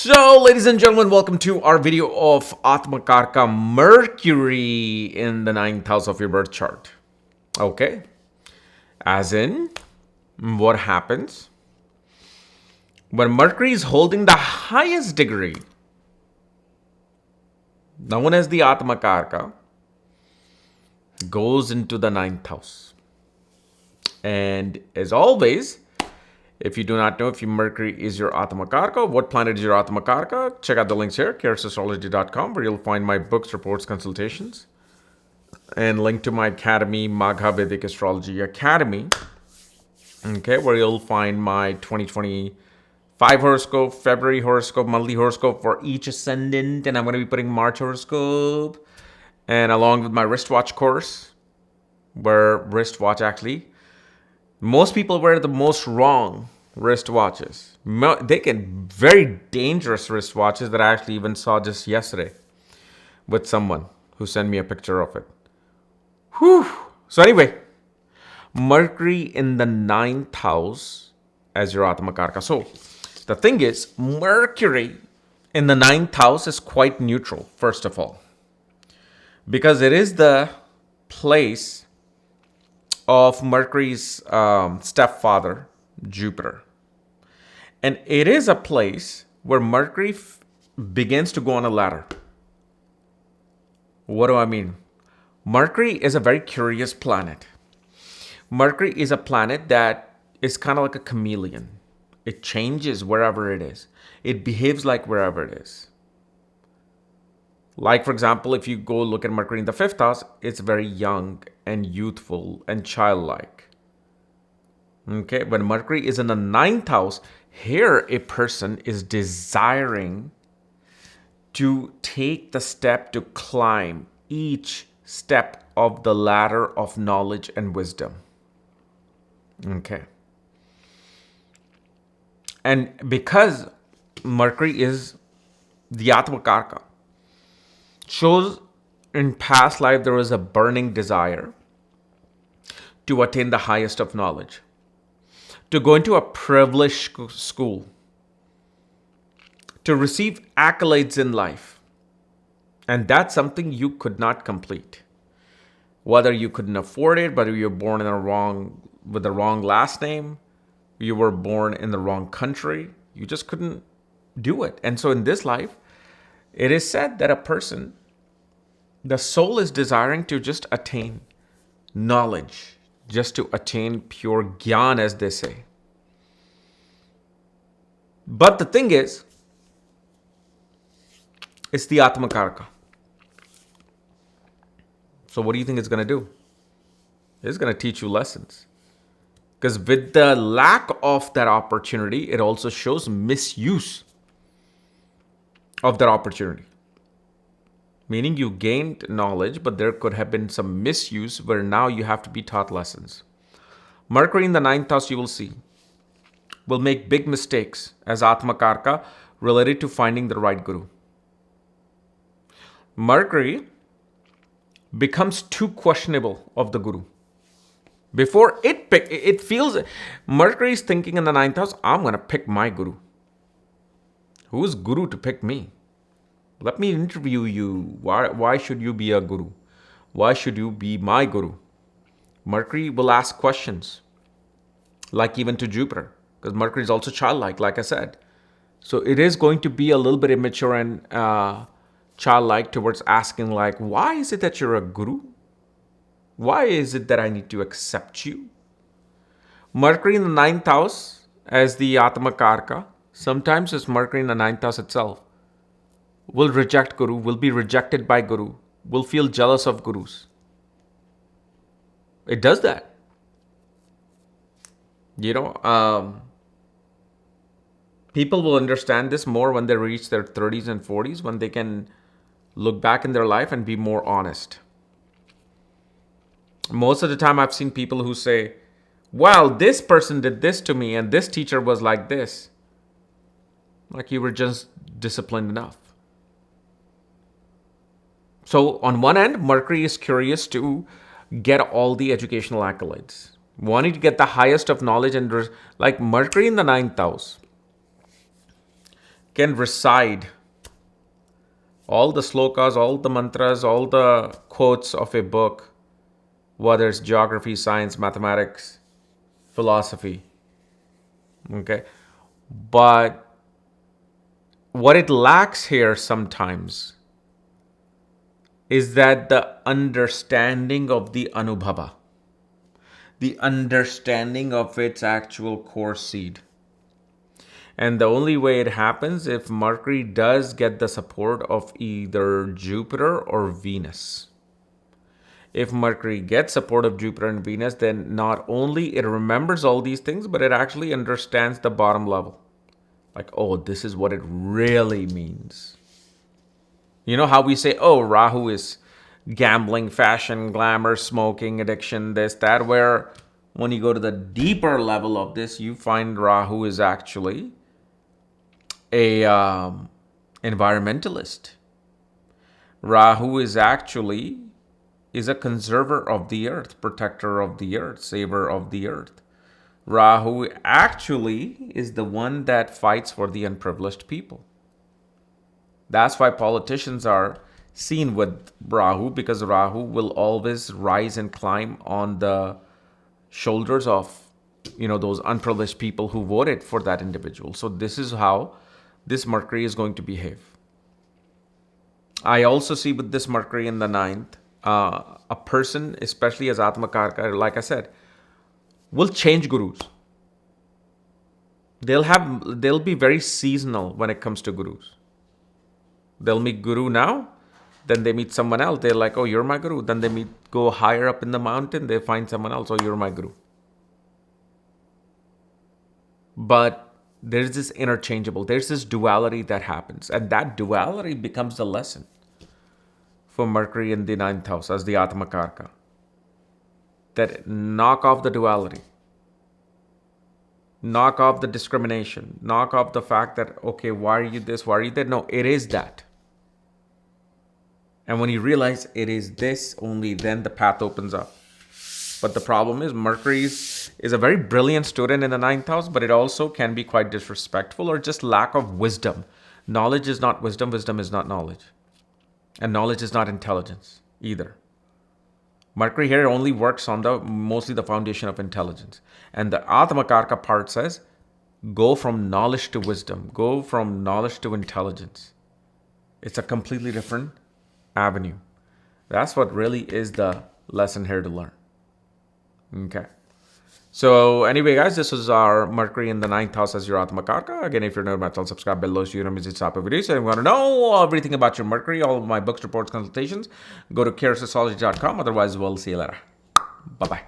So, ladies and gentlemen, welcome to our video of Atmakara, Mercury in the ninth house of your birth chart. Okay, as in, what happens when Mercury is holding the highest degree, known as the Atmakara, goes into the ninth house. And as always, if you do not know if your Mercury is your Atmakara, what planet is your Atmakara, check out the links here, Astrology.com, where you'll find my books, reports, consultations, and link to my academy, Magha Vedic Astrology Academy, okay, where you'll find my 2025 horoscope, February horoscope, monthly horoscope for each ascendant, and I'm going to be putting March horoscope, and along with my wristwatch course, where wristwatch actually, most people wear the most wrong wristwatches. They get very dangerous wristwatches that I actually even saw just yesterday with someone who sent me a picture of it. Whew. So anyway, Mercury in the ninth house as your Atmakara. So the thing is, Mercury in the ninth house is quite neutral, first of all, because it is the place of Mercury's stepfather, Jupiter. And it is a place where Mercury begins to go on a ladder. What do I mean? Mercury is a very curious planet. Mercury is a planet that is kind of like a chameleon. It changes wherever it is. It behaves like wherever it is. Like, for example, if you go look at Mercury in the fifth house, it's very young and youthful and childlike. Okay, when Mercury is in the ninth house, here a person is desiring to take the step to climb each step of the ladder of knowledge and wisdom. Okay. And because Mercury is the Atmakara, shows in past life there was a burning desire to attain the highest of knowledge, to go into a privileged school, to receive accolades in life. And that's something you could not complete. Whether you couldn't afford it, whether you were born with the wrong last name, you were born in the wrong country, you just couldn't do it. And so in this life, it is said that a person, the soul is desiring to just attain knowledge, just to attain pure gyan, as they say. But the thing is, it's the Atmakara. So what do you think it's going to do? It's going to teach you lessons. Because with the lack of that opportunity, it also shows misuse of that opportunity. Meaning you gained knowledge, but there could have been some misuse where now you have to be taught lessons. Mercury in the ninth house, you will see, will make big mistakes as Atmakara related to finding the right guru. Mercury becomes too questionable of the guru. Before it feels, Mercury is thinking in the ninth house, I'm going to pick my guru. Who's guru to pick me? Let me interview you. Why should you be a guru? Why should you be my guru? Mercury will ask questions, like even to Jupiter, because Mercury is also childlike, like I said. So it is going to be a little bit immature and childlike towards asking, like, why is it that you're a guru? Why is it that I need to accept you? Mercury in the ninth house as the Atmakara, sometimes it's Mercury in the ninth house itself, will reject guru, will be rejected by guru, will feel jealous of gurus. It does that. People will understand this more when they reach their 30s and 40s, when they can look back in their life and be more honest. Most of the time I've seen people who say, well, this person did this to me and this teacher was like this. Like you were just disciplined enough. So on one end, Mercury is curious to get all the educational accolades, wanting to get the highest of knowledge, and like Mercury in the ninth house can recite all the slokas, all the mantras, all the quotes of a book, whether it's geography, science, mathematics, philosophy. Okay. But what it lacks here sometimes is that the understanding of the anubhava, the understanding of its actual core seed. And the only way it happens if Mercury does get the support of either Jupiter or Venus. If Mercury gets support of Jupiter and Venus, then not only it remembers all these things, but it actually understands the bottom level. Like, oh, this is what it really means. You know how we say, oh, Rahu is gambling, fashion, glamour, smoking, addiction, this, that, where when you go to the deeper level of this, you find Rahu is actually a environmentalist. Rahu is actually a conserver of the earth, protector of the earth, saver of the earth. Rahu actually is the one that fights for the unprivileged people. That's why politicians are seen with Rahu, because Rahu will always rise and climb on the shoulders of, those unprivileged people who voted for that individual. So this is how this Mercury is going to behave. I also see with this Mercury in the ninth, a person, especially as Atmakara, like I said, will change gurus. They'll be very seasonal when it comes to gurus. They'll meet guru now, then they meet someone else. They're like, oh, you're my guru. Then they go higher up in the mountain. They find someone else. Oh, you're my guru. But there's this interchangeable. There's this duality that happens. And that duality becomes the lesson for Mercury in the ninth house as the Atmakara. That knock off the duality. Knock off the discrimination. Knock off the fact that, okay, why are you this? Why are you that? No, it is that. And when you realize it is this, only then the path opens up. But the problem is Mercury is a very brilliant student in the ninth house, but it also can be quite disrespectful or just lack of wisdom. Knowledge is not wisdom. Wisdom is not knowledge. And knowledge is not intelligence either. Mercury here only works on mostly the foundation of intelligence. And the Atmakara part says, go from knowledge to wisdom. Go from knowledge to intelligence. It's a completely different avenue. That's what really is the lesson here to learn. Okay. So anyway, guys, this was our Mercury in the ninth house as your Atmakara. Again, if you're new to my channel, subscribe below so you don't miss the top of videos. So if you want to know everything about your Mercury, all of my books, reports, consultations, go to kapielastrology.com. Otherwise, we'll see you later. Bye-bye.